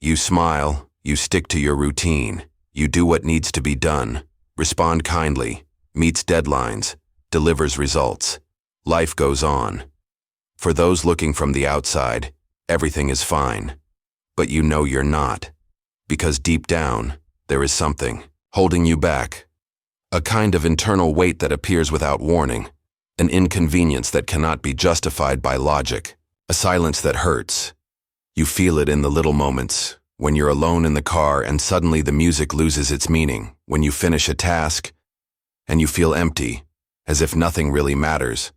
You smile, you stick to your routine, you do what needs to be done, respond kindly, meets deadlines, delivers results. Life goes on. For those looking from the outside, everything is fine. But you know you're not. Because deep down, there is something holding you back. A kind of internal weight that appears without warning. An inconvenience that cannot be justified by logic. A silence that hurts. You feel it in the little moments, when you're alone in the car and suddenly the music loses its meaning, when you finish a task, and you feel empty, as if nothing really matters,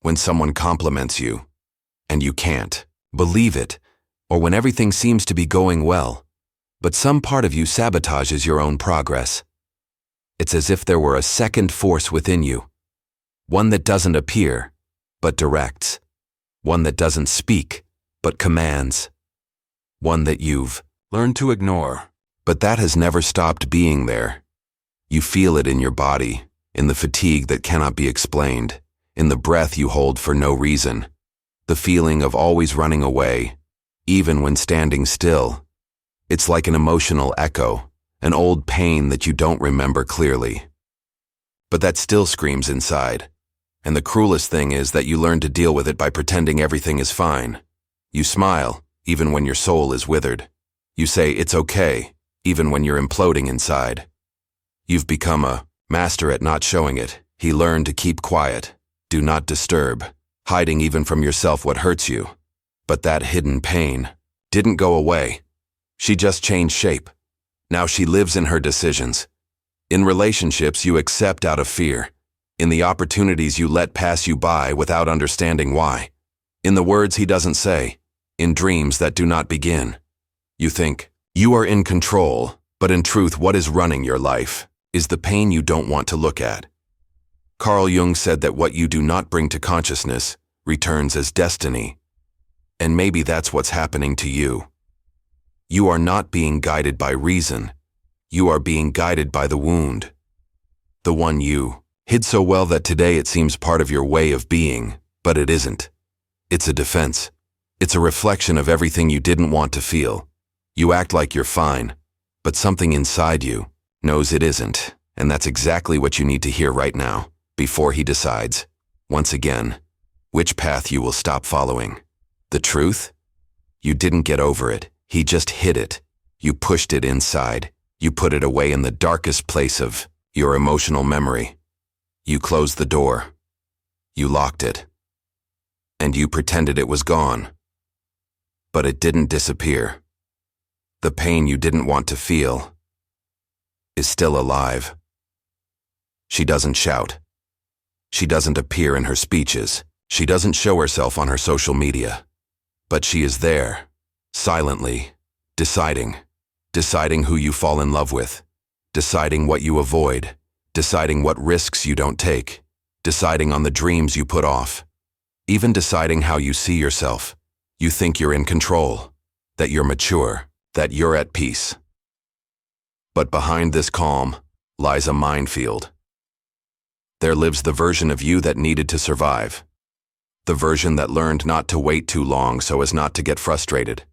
when someone compliments you, and you can't believe it, or when everything seems to be going well, but some part of you sabotages your own progress. It's as if there were a second force within you, one that doesn't appear, but directs, one that doesn't speak, but commands, one that you've learned to ignore, but that has never stopped being there. You feel it in your body, in the fatigue that cannot be explained, in the breath you hold for no reason, the feeling of always running away, even when standing still. It's like an emotional echo, an old pain that you don't remember clearly. But that still screams inside, and the cruelest thing is that you learn to deal with it by pretending everything is fine. You smile, even when your soul is withered. You say it's okay, even when you're imploding inside. You've become a master at not showing it. He learned to keep quiet, do not disturb, hiding even from yourself what hurts you. But that hidden pain didn't go away. She just changed shape. Now she lives in her decisions. In relationships you accept out of fear. In the opportunities you let pass you by without understanding why. In the words he doesn't say. In dreams that do not begin. You think you are in control, but in truth what is running your life is the pain you don't want to look at. Carl Jung said that what you do not bring to consciousness returns as destiny. And maybe that's what's happening to you. You are not being guided by reason. You are being guided by the wound. The one you hid so well that today it seems part of your way of being, but it isn't. It's a defense. It's a reflection of everything you didn't want to feel. You act like you're fine, but something inside you knows it isn't, and that's exactly what you need to hear right now, before he decides, once again, which path you will stop following. The truth? You didn't get over it. He just hid it. You pushed it inside. You put it away in the darkest place of your emotional memory. You closed the door. You locked it. And you pretended it was gone. But it didn't disappear. The pain you didn't want to feel is still alive. She doesn't shout. She doesn't appear in her speeches. She doesn't show herself on her social media. But she is there, silently, deciding who you fall in love with, deciding what you avoid, deciding what risks you don't take, deciding on the dreams you put off, even deciding how you see yourself. You think you're in control, that you're mature, that you're at peace. But behind this calm lies a minefield. There lives the version of you that needed to survive. The version that learned not to wait too long so as not to get frustrated.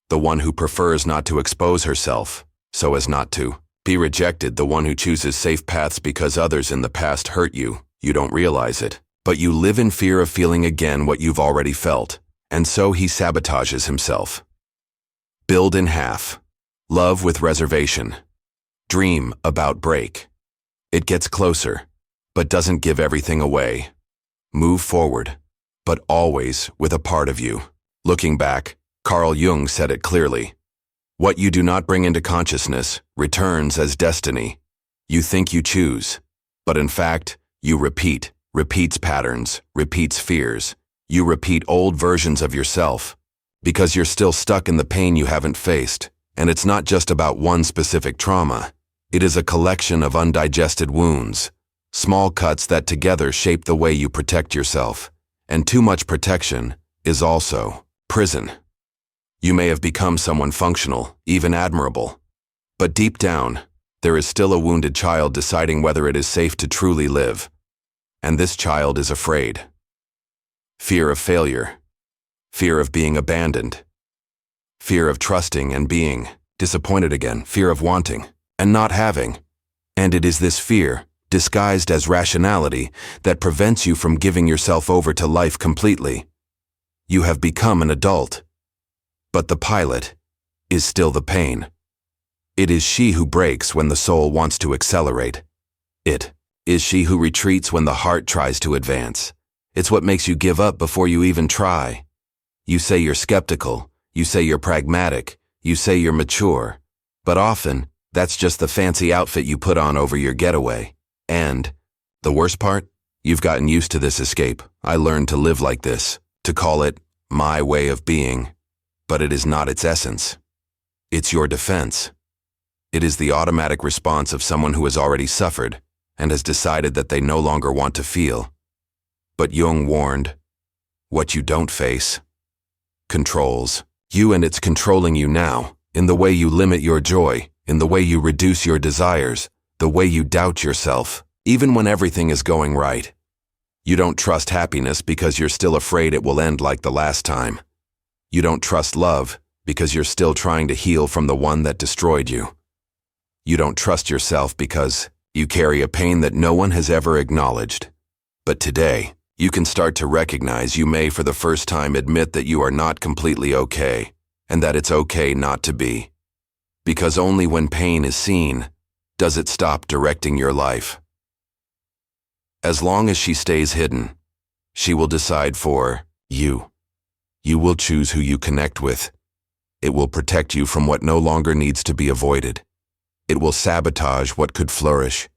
The one who prefers not to expose herself so as not to be rejected. The one who chooses safe paths because others in the past hurt you. You don't realize it, but you live in fear of feeling again what you've already felt. And so he sabotages himself. Build in half. Love with reservation. Dream about break. It gets closer, but doesn't give everything away. Move forward, but always with a part of you. Looking back, Carl Jung said it clearly. What you do not bring into consciousness returns as destiny. You think you choose, but in fact, you repeats patterns, repeats fears. You repeat old versions of yourself because you're still stuck in the pain you haven't faced. And it's not just about one specific trauma. It is a collection of undigested wounds, small cuts that together shape the way you protect yourself. And too much protection is also prison. You may have become someone functional, even admirable. But deep down, there is still a wounded child deciding whether it is safe to truly live. And this child is afraid. Fear of failure. Fear of being abandoned. fear of trusting and being disappointed again, fear of wanting and not having. And it is this fear, disguised as rationality, that prevents you from giving yourself over to life completely. You have become an adult. But the pilot is still the pain. It is she who breaks when the soul wants to accelerate. It is she who retreats when the heart tries to advance. It's what makes you give up before you even try. You say you're skeptical, you say you're pragmatic, you say you're mature, but often, that's just the fancy outfit you put on over your getaway. And the worst part? You've gotten used to this escape. I learned to live like this, to call it my way of being. But it is not its essence. It's your defense. It is the automatic response of someone who has already suffered and has decided that they no longer want to feel. But Jung warned, what you don't face controls you, and it's controlling you now, in the way you limit your joy, in the way you reduce your desires, the way you doubt yourself, even when everything is going right. You don't trust happiness because you're still afraid it will end like the last time. You don't trust love because you're still trying to heal from the one that destroyed you. You don't trust yourself because you carry a pain that no one has ever acknowledged. But today, you can start to recognize you may for the first time admit that you are not completely okay, and that it's okay not to be. Because only when pain is seen, does it stop directing your life. As long as she stays hidden, she will decide for you. You will choose who you connect with. It will protect you from what no longer needs to be avoided. It will sabotage what could flourish.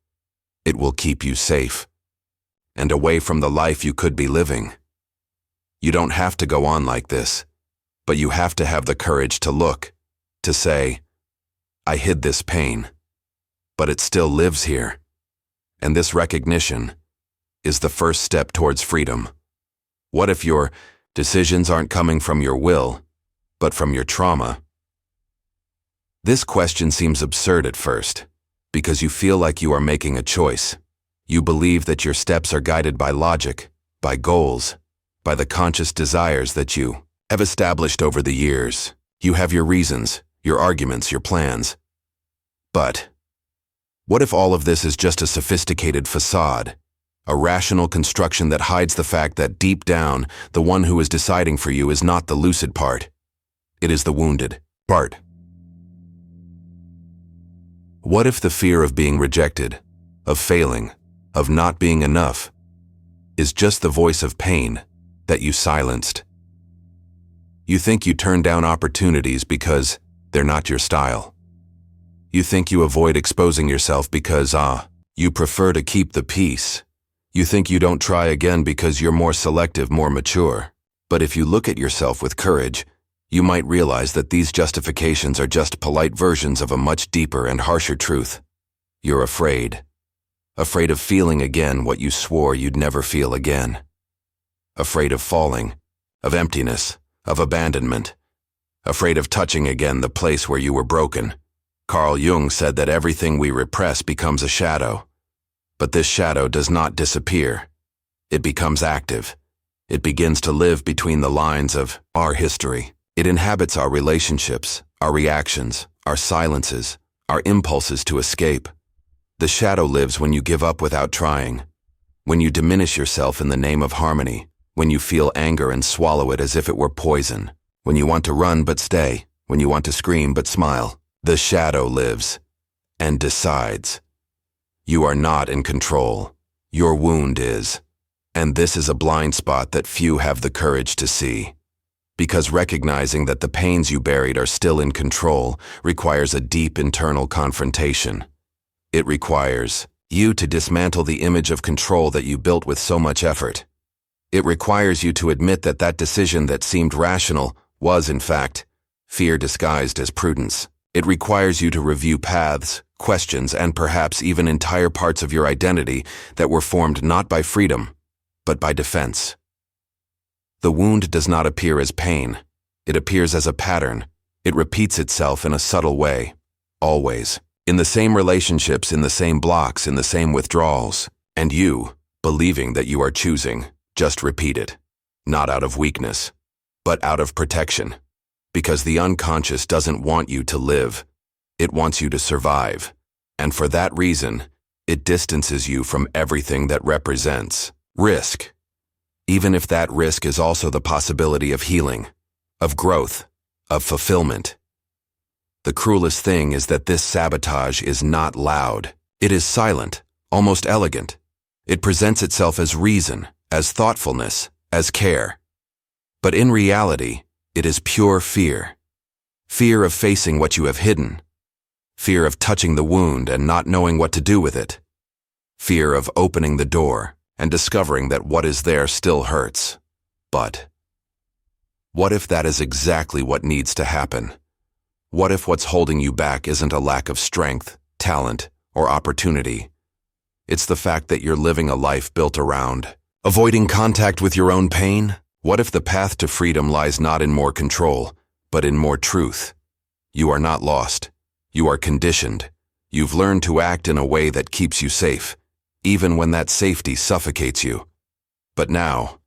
It will keep you safe and away from the life you could be living. You don't have to go on like this, but you have to have the courage to look, to say, I hid this pain, but it still lives here. And this recognition is the first step towards freedom. What if your decisions aren't coming from your will, but from your trauma? This question seems absurd at first, because you feel like you are making a choice. You believe that your steps are guided by logic, by goals, by the conscious desires that you have established over the years. You have your reasons, your arguments, your plans. But what if all of this is just a sophisticated facade, a rational construction that hides the fact that deep down, the one who is deciding for you is not the lucid part. It is the wounded part. What if the fear of being rejected, of failing, of not being enough, is just the voice of pain that you silenced? You think you turn down opportunities because they're not your style. You think you avoid exposing yourself because, you prefer to keep the peace. You think you don't try again because you're more selective, more mature. But if you look at yourself with courage, you might realize that these justifications are just polite versions of a much deeper and harsher truth. You're afraid. Afraid of feeling again what you swore you'd never feel again. Afraid of falling, of emptiness, of abandonment. Afraid of touching again the place where you were broken. Carl Jung said that everything we repress becomes a shadow. But this shadow does not disappear. It becomes active. It begins to live between the lines of our history. It inhabits our relationships, our reactions, our silences, our impulses to escape. The shadow lives when you give up without trying, when you diminish yourself in the name of harmony, when you feel anger and swallow it as if it were poison, when you want to run but stay, when you want to scream but smile. The shadow lives and decides. You are not in control. Your wound is. And this is a blind spot that few have the courage to see. Because recognizing that the pains you buried are still in control requires a deep internal confrontation. It requires you to dismantle the image of control that you built with so much effort. It requires you to admit that that decision that seemed rational was, in fact, fear disguised as prudence. It requires you to review paths, questions, and perhaps even entire parts of your identity that were formed not by freedom, but by defense. The wound does not appear as pain. It appears as a pattern. It repeats itself in a subtle way, always. In the same relationships, in the same blocks, in the same withdrawals. And you, believing that you are choosing, just repeat it. Not out of weakness, but out of protection. Because the unconscious doesn't want you to live. It wants you to survive. And for that reason, it distances you from everything that represents risk. Even if that risk is also the possibility of healing, of growth, of fulfillment. The cruelest thing is that this sabotage is not loud. It is silent, almost elegant. It presents itself as reason, as thoughtfulness, as care. But in reality, it is pure fear. Fear of facing what you have hidden. Fear of touching the wound and not knowing what to do with it. Fear of opening the door and discovering that what is there still hurts. But what if that is exactly what needs to happen? What if what's holding you back isn't a lack of strength, talent, or opportunity? It's the fact that you're living a life built around avoiding contact with your own pain? What if the path to freedom lies not in more control, but in more truth? You are not lost. You are conditioned. You've learned to act in a way that keeps you safe, even when that safety suffocates you. But now,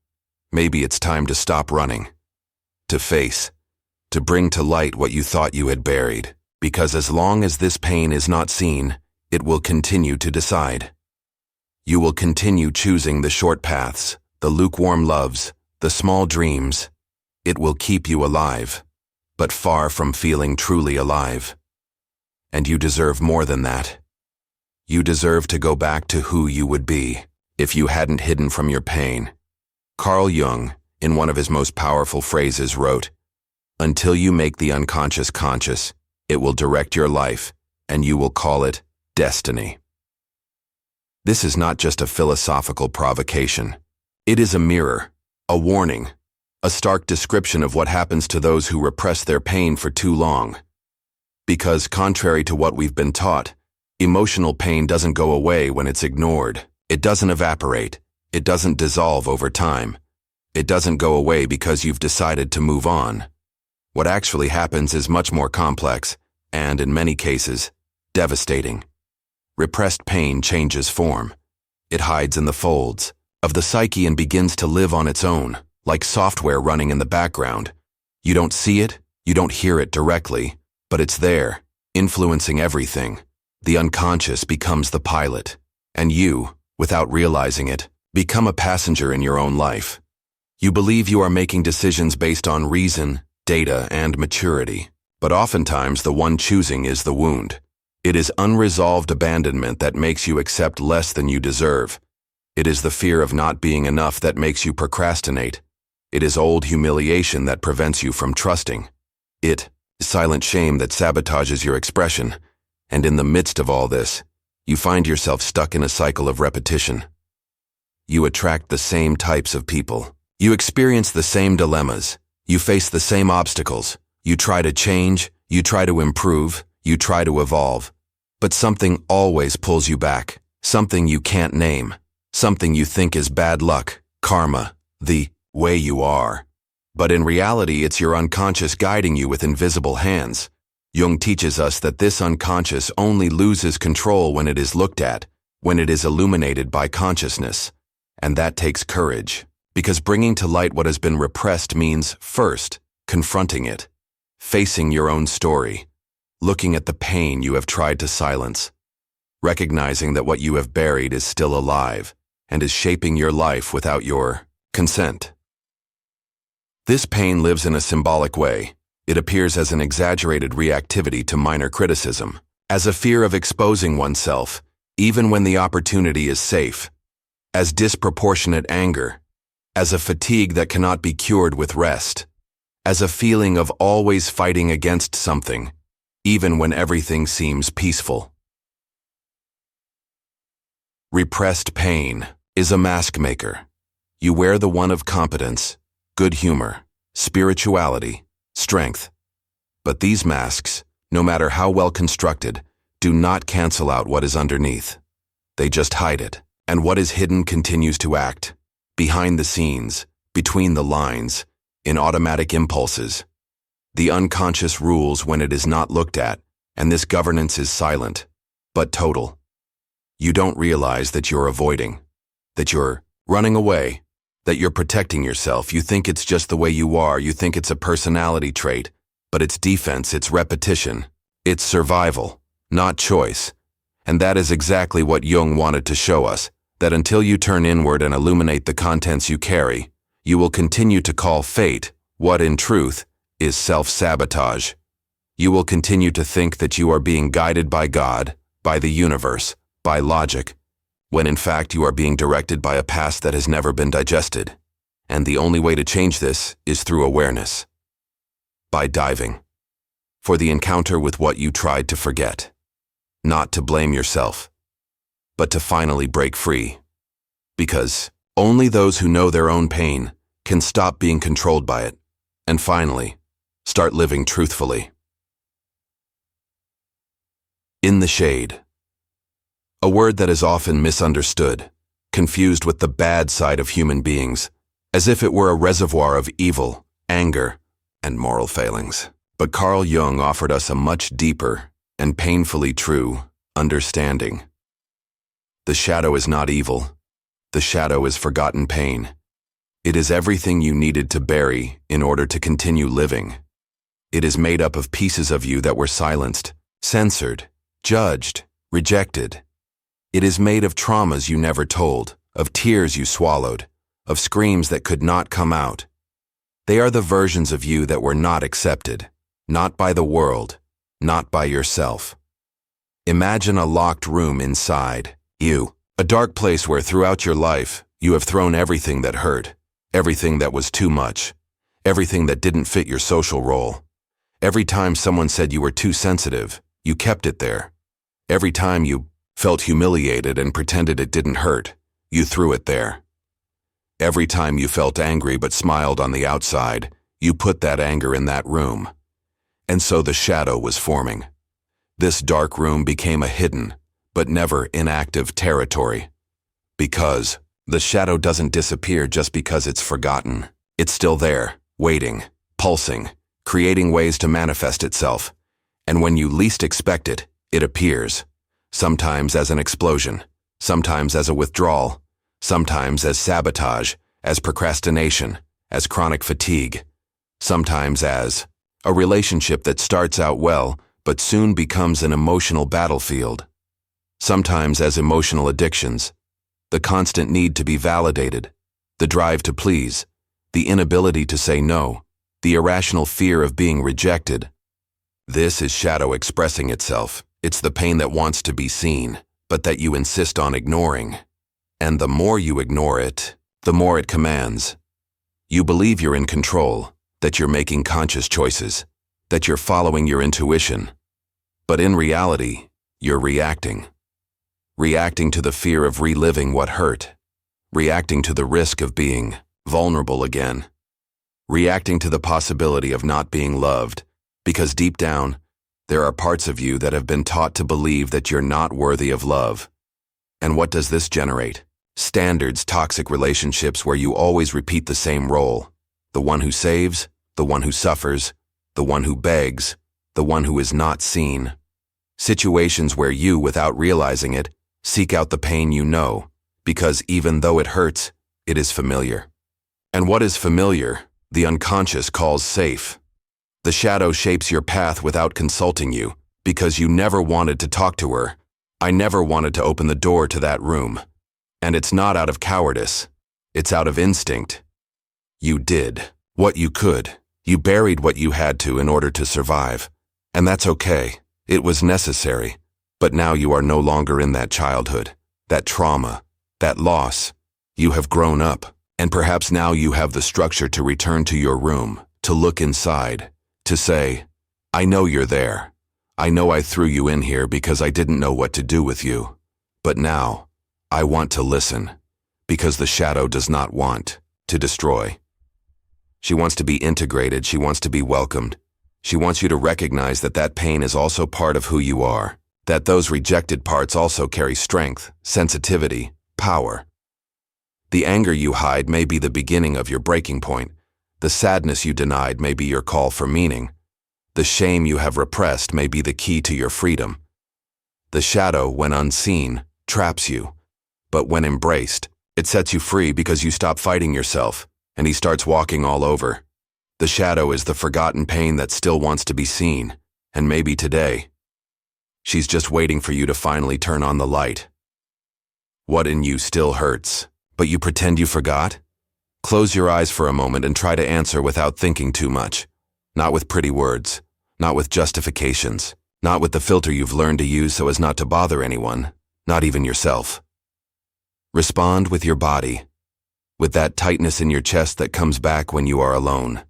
maybe it's time to stop running, to face, to bring to light what you thought you had buried, because as long as this pain is not seen, it will continue to decide. You will continue choosing the short paths, the lukewarm loves, the small dreams. It will keep you alive, but far from feeling truly alive. And you deserve more than that. You deserve to go back to who you would be if you hadn't hidden from your pain. Carl Jung, in one of his most powerful phrases, wrote, "Until you make the unconscious conscious, it will direct your life, and you will call it destiny." This is not just a philosophical provocation. It is a mirror, a warning, a stark description of what happens to those who repress their pain for too long. Because, contrary to what we've been taught, emotional pain doesn't go away when it's ignored. It doesn't evaporate. It doesn't dissolve over time. It doesn't go away because you've decided to move on. What actually happens is much more complex, and in many cases, devastating. Repressed pain changes form. It hides in the folds of the psyche and begins to live on its own, like software running in the background. You don't see it, you don't hear it directly, but it's there, influencing everything. The unconscious becomes the pilot, and you, without realizing it, become a passenger in your own life. You believe you are making decisions based on reason, data, and maturity, but oftentimes the one choosing is the wound. It is unresolved abandonment that makes you accept less than you deserve. It is the fear of not being enough that makes you procrastinate. It is old humiliation that prevents you from trusting. It is silent shame that sabotages your expression. And in the midst of all this, you find yourself stuck in a cycle of repetition. You attract the same types of people. You experience the same dilemmas. You face the same obstacles. You try to change. You try to improve. You try to evolve. But something always pulls you back. Something you can't name. Something you think is bad luck, karma, the way you are. But in reality, it's your unconscious guiding you with invisible hands. Jung teaches us that this unconscious only loses control when it is looked at, when it is illuminated by consciousness. And that takes courage, because bringing to light what has been repressed means, first, confronting it, facing your own story, looking at the pain you have tried to silence, recognizing that what you have buried is still alive and is shaping your life without your consent. This pain lives in a symbolic way. It appears as an exaggerated reactivity to minor criticism, as a fear of exposing oneself, even when the opportunity is safe, as disproportionate anger, as a fatigue that cannot be cured with rest, as a feeling of always fighting against something, even when everything seems peaceful. Repressed pain is a mask maker. You wear the one of competence, good humor, spirituality, strength. But these masks, no matter how well constructed, do not cancel out what is underneath. They just hide it, and what is hidden continues to act, behind the scenes, between the lines, in automatic impulses. The unconscious rules when it is not looked at, and this governance is silent, but total. You don't realize that you're avoiding, that you're running away, that you're protecting yourself. You think it's just the way you are. You think it's a personality trait. but it's defense, it's repetition, it's survival, not choice. And that is exactly what Jung wanted to show us, that until you turn inward and illuminate the contents you carry, you will continue to call fate what in truth is self-sabotage. You will continue to think that you are being guided by God, by the universe, by logic, when in fact you are being directed by a past that has never been digested. And the only way to change this is through awareness. By diving for the encounter with what you tried to forget. Not to blame yourself, but to finally break free. Because only those who know their own pain can stop being controlled by it, and finally, start living truthfully. In the shade. A word that is often misunderstood, confused with the bad side of human beings, as if it were a reservoir of evil, anger, and moral failings. But Carl Jung offered us a much deeper and painfully true understanding. The shadow is not evil. The shadow is forgotten pain. It is everything you needed to bury in order to continue living. It is made up of pieces of you that were silenced, censored, judged, rejected. It is made of traumas you never told, of tears you swallowed, of screams that could not come out. They are the versions of you that were not accepted, not by the world, not by yourself. Imagine a locked room inside you, a dark place where throughout your life you have thrown everything that hurt, everything that was too much, everything that didn't fit your social role. Every time someone said you were too sensitive, you kept it there. Every time you felt humiliated and pretended it didn't hurt, you threw it there. Every time you felt angry but smiled on the outside, you put that anger in that room. And so the shadow was forming. This dark room became a hidden, but never inactive territory. Because the shadow doesn't disappear just because it's forgotten. It's still there, waiting, pulsing, creating ways to manifest itself. And when you least expect it, it appears. Sometimes as an explosion, sometimes as a withdrawal, sometimes as sabotage, as procrastination, as chronic fatigue, sometimes as a relationship that starts out well but soon becomes an emotional battlefield, sometimes as emotional addictions, the constant need to be validated, the drive to please, the inability to say no, the irrational fear of being rejected. This is shadow expressing itself. It's the pain that wants to be seen, but that you insist on ignoring. And the more you ignore it, the more it commands. You believe you're in control, that you're making conscious choices, that you're following your intuition. But in reality, you're reacting. Reacting to the fear of reliving what hurt. Reacting to the risk of being vulnerable again. Reacting to the possibility of not being loved, because deep down, there are parts of you that have been taught to believe that you're not worthy of love. And what does this generate? Standards, toxic relationships where you always repeat the same role. The one who saves, the one who suffers, the one who begs, the one who is not seen. Situations where you, without realizing it, seek out the pain you know, because even though it hurts, it is familiar. And what is familiar, the unconscious calls safe. The shadow shapes your path without consulting you, because you never wanted to talk to her. I never wanted to open the door to that room. And it's not out of cowardice. It's out of instinct. You did what you could. You buried what you had to in order to survive. And that's okay. It was necessary. But now you are no longer in that childhood, that trauma, that loss. You have grown up, and perhaps now you have the structure to return to your room, to look inside, to say, I know you're there. I know I threw you in here because I didn't know what to do with you. But now, I want to listen, because the shadow does not want to destroy. She wants to be integrated. She wants to be welcomed. She wants you to recognize that that pain is also part of who you are, that those rejected parts also carry strength, sensitivity, power. The anger you hide may be the beginning of your breaking point. The sadness you denied may be your call for meaning. The shame you have repressed may be the key to your freedom. The shadow, when unseen, traps you. But when embraced, it sets you free because you stop fighting yourself, and he starts walking all over. The shadow is the forgotten pain that still wants to be seen, and maybe today, she's just waiting for you to finally turn on the light. What in you still hurts, but you pretend you forgot? Close your eyes for a moment and try to answer without thinking too much. Not with pretty words, not with justifications, not with the filter you've learned to use so as not to bother anyone, not even yourself. Respond with your body, with that tightness in your chest that comes back when you are alone,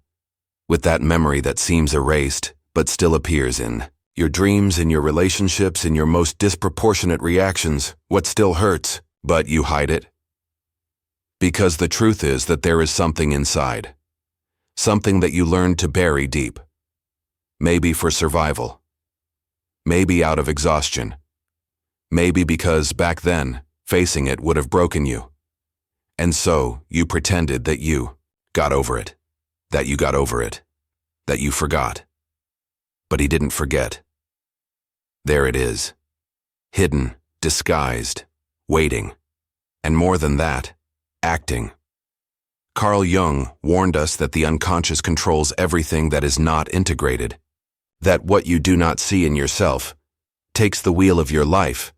with that memory that seems erased but still appears in your dreams, in your relationships, in your most disproportionate reactions. What still hurts, but you hide it? Because the truth is that there is something inside, something that you learned to bury deep, maybe for survival, maybe out of exhaustion, maybe because back then, facing it would have broken you. And so you pretended that you got over it, that you got over it, that you forgot. But he didn't forget. There it is, hidden, disguised, waiting, and more than that, acting. Carl Jung warned us that the unconscious controls everything that is not integrated, that what you do not see in yourself takes the wheel of your life,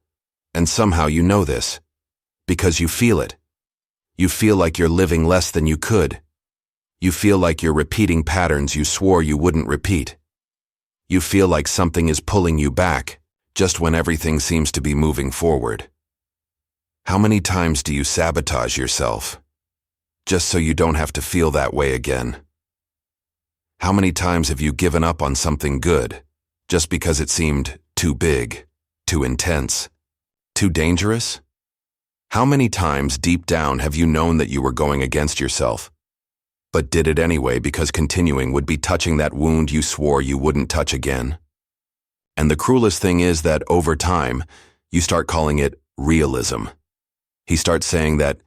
and somehow you know this, because you feel it. You feel like you're living less than you could. You feel like you're repeating patterns you swore you wouldn't repeat. You feel like something is pulling you back, just when everything seems to be moving forward. How many times do you sabotage yourself, just so you don't have to feel that way again? How many times have you given up on something good, just because it seemed too big, too intense, too dangerous? How many times deep down have you known that you were going against yourself, but did it anyway because continuing would be touching that wound you swore you wouldn't touch again? And the cruelest thing is that over time, you start calling it realism. He starts saying that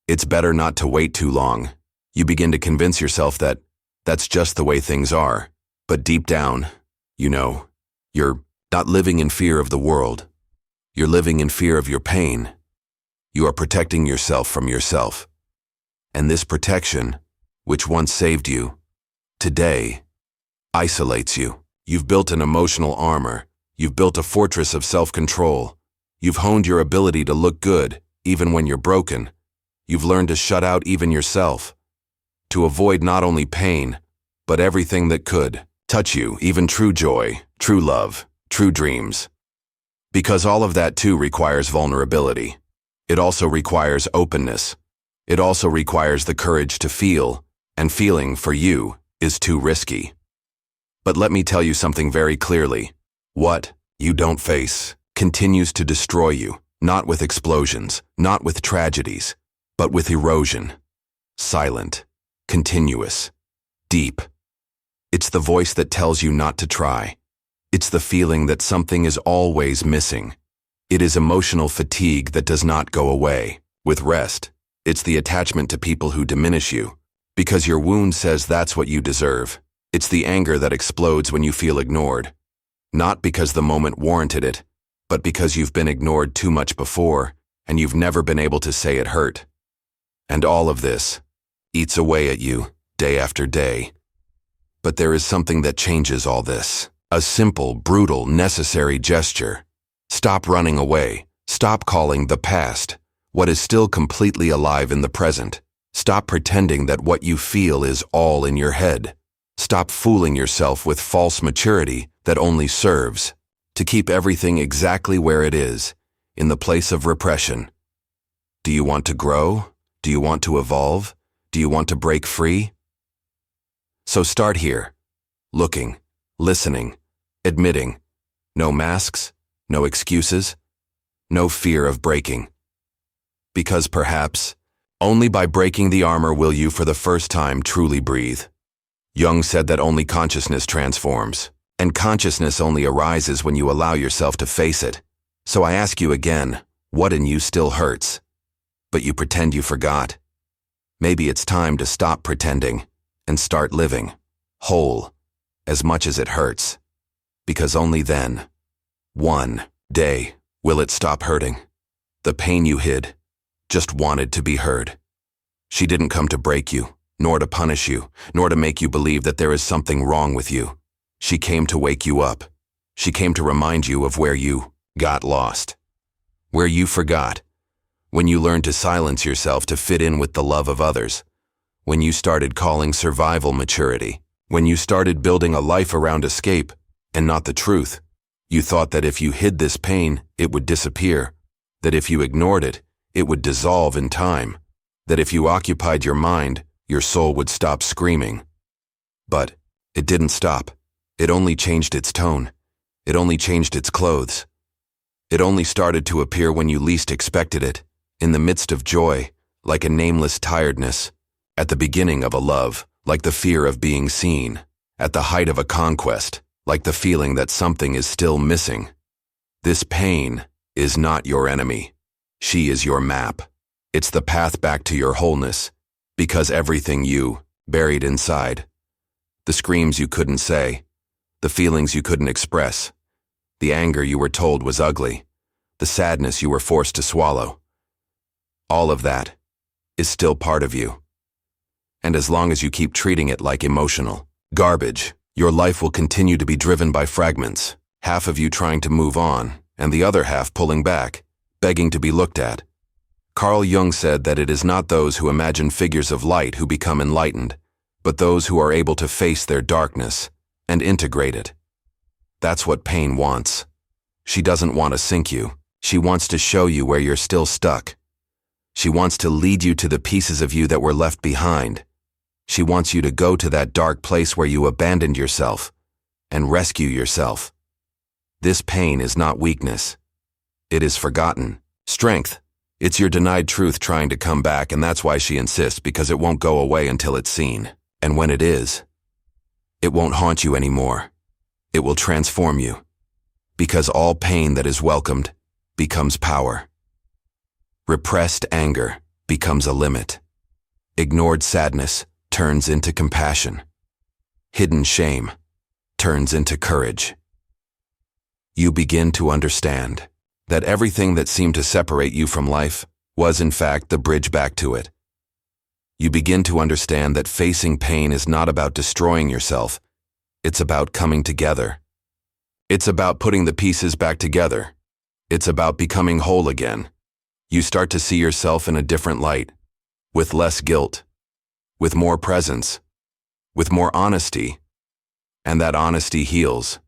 it's better not to wait too long. You begin to convince yourself that that's just the way things are. But deep down, you know, you're not living in fear of the world. You're living in fear of your pain. You are protecting yourself from yourself. And this protection, which once saved you, today isolates you. You've built an emotional armor. You've built a fortress of self-control. You've honed your ability to look good, even when you're broken. You've learned to shut out even yourself, to avoid not only pain, but everything that could touch you, even true joy, true love, true dreams. Because all of that too requires vulnerability. It also requires openness. It also requires the courage to feel, and feeling for you is too risky. But let me tell you something very clearly. What you don't face continues to destroy you, not with explosions, not with tragedies, but with erosion. Silent, continuous, deep. It's the voice that tells you not to try. It's the feeling that something is always missing. It is emotional fatigue that does not go away with rest. It's the attachment to people who diminish you, because your wound says that's what you deserve. It's the anger that explodes when you feel ignored, not because the moment warranted it, but because you've been ignored too much before, and you've never been able to say it hurt. And all of this eats away at you, day after day. But there is something that changes all this. A simple, brutal, necessary gesture. Stop running away. Stop calling the past what is still completely alive in the present. Stop pretending that what you feel is all in your head. Stop fooling yourself with false maturity that only serves to keep everything exactly where it is, in the place of repression. Do you want to grow? Do you want to evolve? Do you want to break free? So start here, looking, listening, admitting. No masks, no excuses, no fear of breaking. Because perhaps, only by breaking the armor will you for the first time truly breathe. Jung said that only consciousness transforms, and consciousness only arises when you allow yourself to face it. So I ask you again, what in you still hurts? But you pretend you forgot. Maybe it's time to stop pretending and start living, whole, as much as it hurts. Because only then, one day, will it stop hurting. The pain you hid, just wanted to be heard. She didn't come to break you. nor to punish you, nor to make you believe that there is something wrong with you. She came to wake you up. She came to remind you of where you got lost, where you forgot, when you learned to silence yourself to fit in with the love of others, when you started calling survival maturity, when you started building a life around escape and not the truth. You thought that if you hid this pain, it would disappear, that if you ignored it, it would dissolve in time, that if you occupied your mind, your soul would stop screaming. But it didn't stop. It only changed its tone. It only changed its clothes. It only started to appear when you least expected it, in the midst of joy, like a nameless tiredness, at the beginning of a love, like the fear of being seen, at the height of a conquest, like the feeling that something is still missing. This pain is not your enemy. She is your map. It's the path back to your wholeness, because everything you buried inside, the screams you couldn't say, the feelings you couldn't express, the anger you were told was ugly, the sadness you were forced to swallow, all of that is still part of you. And as long as you keep treating it like emotional garbage, your life will continue to be driven by fragments, half of you trying to move on, and the other half pulling back, begging to be looked at. Carl Jung said that it is not those who imagine figures of light who become enlightened, but those who are able to face their darkness and integrate it. That's what pain wants. She doesn't want to sink you. She wants to show you where you're still stuck. She wants to lead you to the pieces of you that were left behind. She wants you to go to that dark place where you abandoned yourself and rescue yourself. This pain is not weakness. It is forgotten strength. It's your denied truth trying to come back, and that's why she insists, because it won't go away until it's seen. And when it is, it won't haunt you anymore. It will transform you, because all pain that is welcomed becomes power. Repressed anger becomes a limit. Ignored sadness turns into compassion. Hidden shame turns into courage. You begin to understand that everything that seemed to separate you from life was in fact the bridge back to it. You begin to understand that facing pain is not about destroying yourself. It's about coming together. It's about putting the pieces back together. It's about becoming whole again. You start to see yourself in a different light, with less guilt, with more presence, with more honesty, and that honesty heals.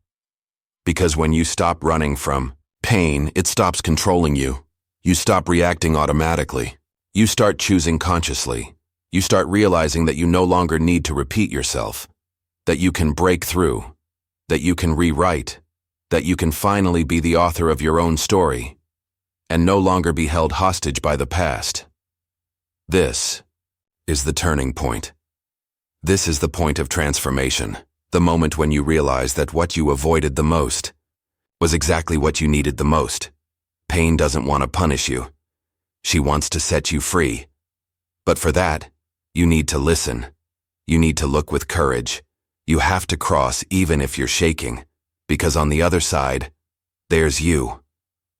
Because when you stop running from pain, it stops controlling you. You stop reacting automatically. You start choosing consciously. You start realizing that you no longer need to repeat yourself, that you can break through, that you can rewrite, that you can finally be the author of your own story, and no longer be held hostage by the past. This is the turning point. This is the point of transformation, the moment when you realize that what you avoided the most was exactly what you needed the most. Pain doesn't want to punish you. She wants to set you free. But for that, you need to listen. You need to look with courage. You have to cross even if you're shaking, because on the other side, there's you,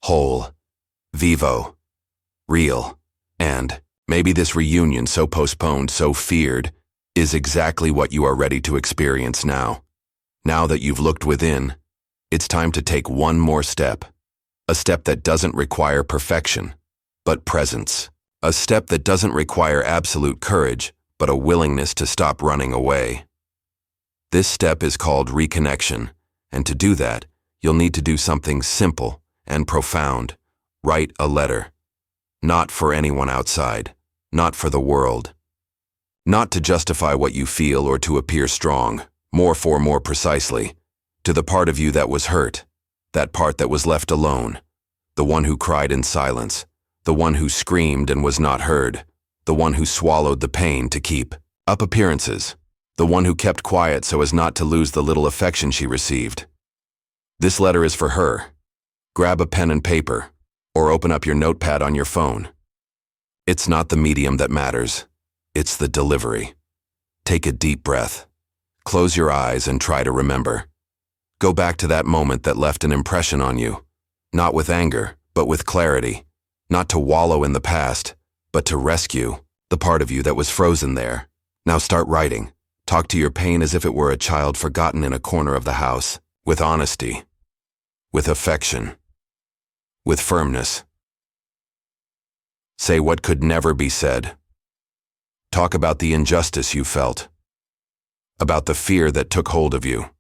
whole, vivo, real, and maybe this reunion so postponed, so feared, is exactly what you are ready to experience now. Now that you've looked within, it's time to take one more step. A step that doesn't require perfection, but presence. A step that doesn't require absolute courage, but a willingness to stop running away. This step is called reconnection, and to do that, you'll need to do something simple and profound. Write a letter. Not for anyone outside, not for the world. Not to justify what you feel or to appear strong, more precisely, to the part of you that was hurt, that part that was left alone, the one who cried in silence, the one who screamed and was not heard, the one who swallowed the pain to keep up appearances, the one who kept quiet so as not to lose the little affection she received. This letter is for her. Grab a pen and paper, or open up your notepad on your phone. It's not the medium that matters. It's the delivery. Take a deep breath. Close your eyes and try to remember. Go back to that moment that left an impression on you, not with anger, but with clarity, not to wallow in the past, but to rescue the part of you that was frozen there, Now start writing. Talk to your pain as if it were a child forgotten in a corner of the house, with honesty, with affection, with firmness. Say what could never be said. Talk about the injustice you felt, about the fear that took hold of you,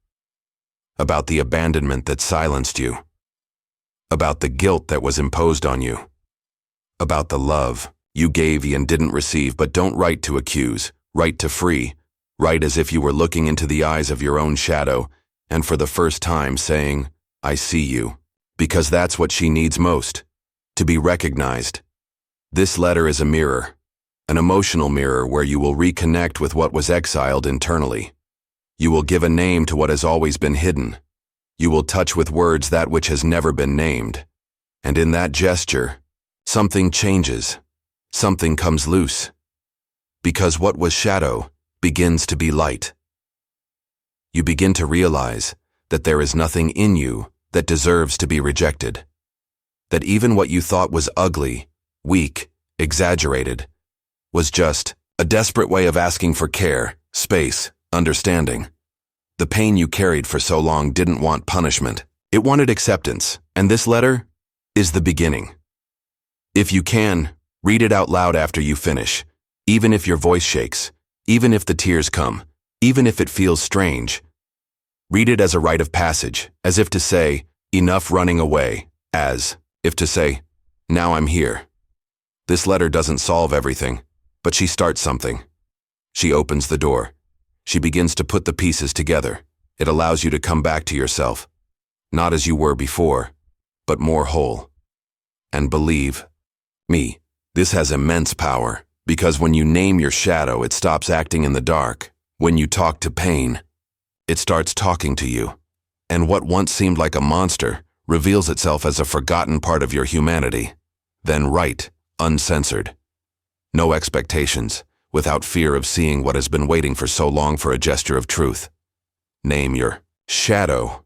about the abandonment that silenced you, about the guilt that was imposed on you, about the love you gave and didn't receive. But don't write to accuse, write to free. Write as if you were looking into the eyes of your own shadow, and for the first time saying, I see you. Because that's what she needs most, to be recognized. This letter is a mirror, an emotional mirror where you will reconnect with what was exiled internally. You will give a name to what has always been hidden. You will touch with words that which has never been named. And in that gesture, something changes. Something comes loose. Because what was shadow begins to be light. You begin to realize that there is nothing in you that deserves to be rejected. That even what you thought was ugly, weak, exaggerated, was just a desperate way of asking for care, space, understanding. The pain you carried for so long didn't want punishment. It wanted acceptance, and this letter is the beginning. If you can, read it out loud after you finish, even if your voice shakes, even if the tears come, even if it feels strange. Read it as a rite of passage, as if to say, enough running away, as if to say, now I'm here. This letter doesn't solve everything, but she starts something. She opens the door. She begins to put the pieces together. It allows you to come back to yourself, not as you were before, but more whole. And believe me, this has immense power, because when you name your shadow, it stops acting in the dark. When you talk to pain, it starts talking to you. And what once seemed like a monster reveals itself as a forgotten part of your humanity. Then write, uncensored. No expectations, without fear of seeing what has been waiting for so long for a gesture of truth. Name your shadow.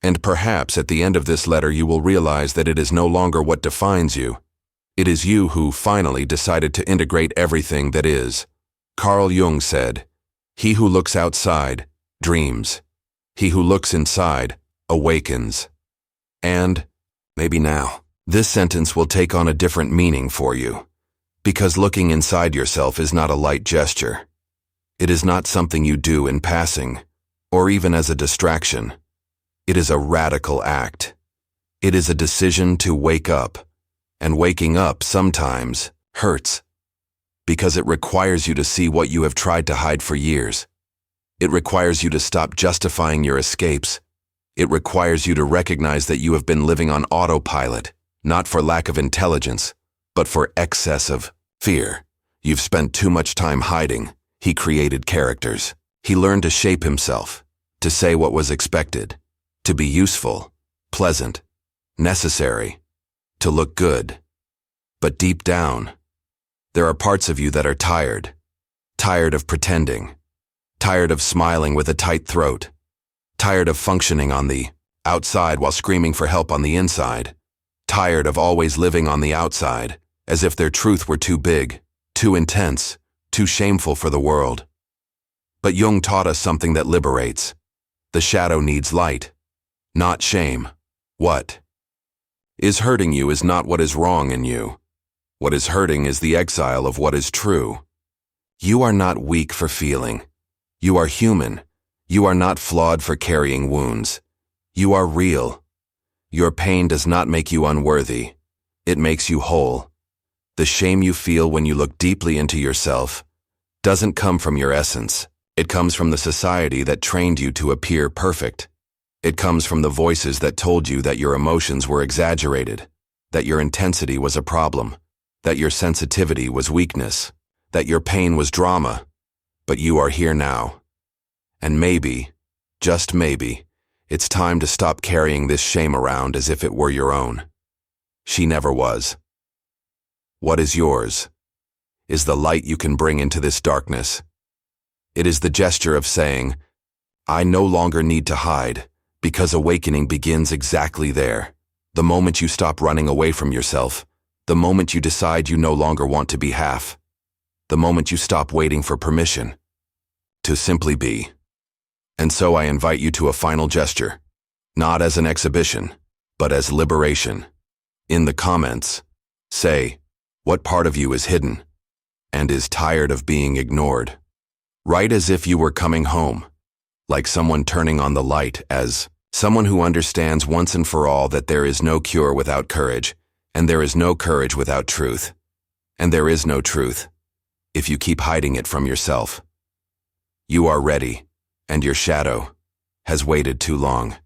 And perhaps at the end of this letter you will realize that it is no longer what defines you. It is you who finally decided to integrate everything that is. Carl Jung said, "He who looks outside dreams. He who looks inside awakens." And, maybe now, this sentence will take on a different meaning for you. Because looking inside yourself is not a light gesture. It is not something you do in passing, or even as a distraction. It is a radical act. It is a decision to wake up. And waking up sometimes hurts, because it requires you to see what you have tried to hide for years. It requires you to stop justifying your escapes. It requires you to recognize that you have been living on autopilot, not for lack of intelligence, but for excess of fear. You've spent too much time hiding. He created characters. He learned to shape himself, to say what was expected, to be useful, pleasant, necessary, to look good. But deep down, there are parts of you that are tired. Tired of pretending. Tired of smiling with a tight throat. Tired of functioning on the outside while screaming for help on the inside. Tired of always living on the outside, as if their truth were too big, too intense, too shameful for the world. But Jung taught us something that liberates. The shadow needs light, not shame. What is hurting you is not what is wrong in you. What is hurting is the exile of what is true. You are not weak for feeling. You are human. You are not flawed for carrying wounds. You are real. Your pain does not make you unworthy. It makes you whole. The shame you feel when you look deeply into yourself doesn't come from your essence. It comes from the society that trained you to appear perfect. It comes from the voices that told you that your emotions were exaggerated, that your intensity was a problem, that your sensitivity was weakness, that your pain was drama. But you are here now. And maybe, just maybe, it's time to stop carrying this shame around as if it were your own. She never was. What is yours is the light you can bring into this darkness. It is the gesture of saying, I no longer need to hide, because awakening begins exactly there. The moment you stop running away from yourself, the moment you decide you no longer want to be half, the moment you stop waiting for permission, to simply be. And so I invite you to a final gesture, not as an exhibition, but as liberation. In the comments, say, what part of you is hidden and is tired of being ignored? Write as if you were coming home, like someone turning on the light, as someone who understands once and for all that there is no cure without courage, and there is no courage without truth, and there is no truth if you keep hiding it from yourself. You are ready, and your shadow has waited too long.